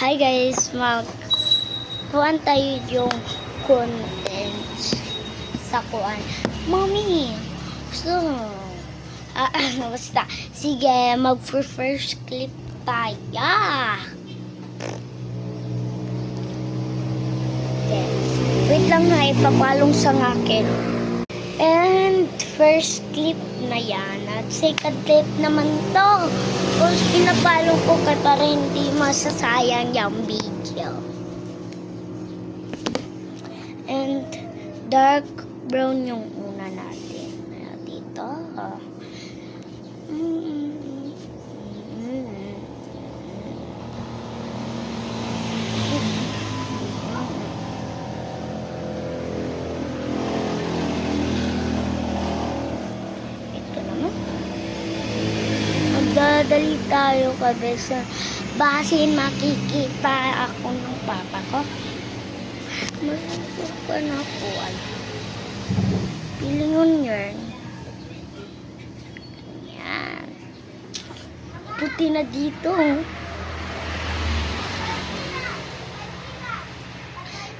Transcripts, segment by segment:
Hi guys, kuhan tayo yung contents sa kuhan. Mommy, gusto mo? Basta. Sige, mag-first clip tayo. Okay. Wait lang na, ipapalong sa akin. And first clip na yan. At second clip naman to. Kung pinapalong ko ka para hindi masasayang yung video. And dark brown yung una natin. Dito. Magdadali tayo kasi sa basin makikita ako ng papa ko. Masusukan ako. Pilingon yun. Yan. Puti na dito.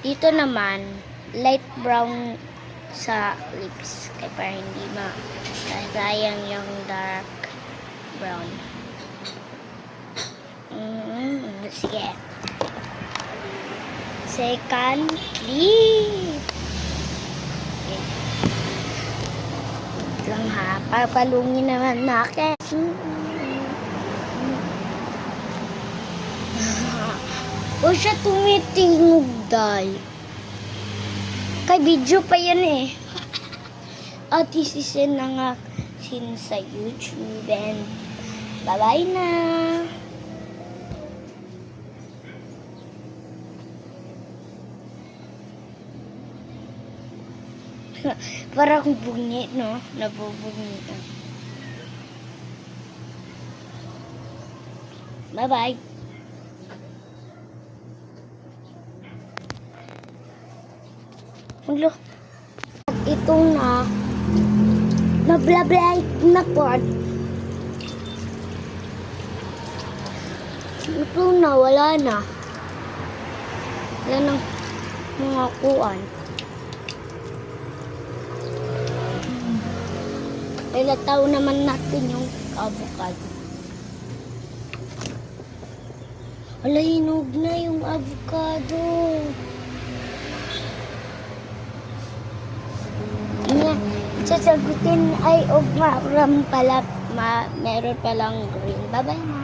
Dito naman, light brown sa lips. Kaya para hindi masasayang yung dark brown. Sige. Second clip. Okay. Lang ha. Papalungin naman natin. O siya tumitingog dahil. Kay video pa yan eh. At isisend na nga sa YouTube and bye-bye na. Para akong bungi, no? Nabubungi ka. Bye-bye. Hello. Itong na-blablight na pod. Ito na, wala na. Wala nang mga kuwan. Ilataw naman natin yung avocado. Wala, hinog na yung avocado. Sasagutin ay ugma pala meron palang green. Bye-bye na.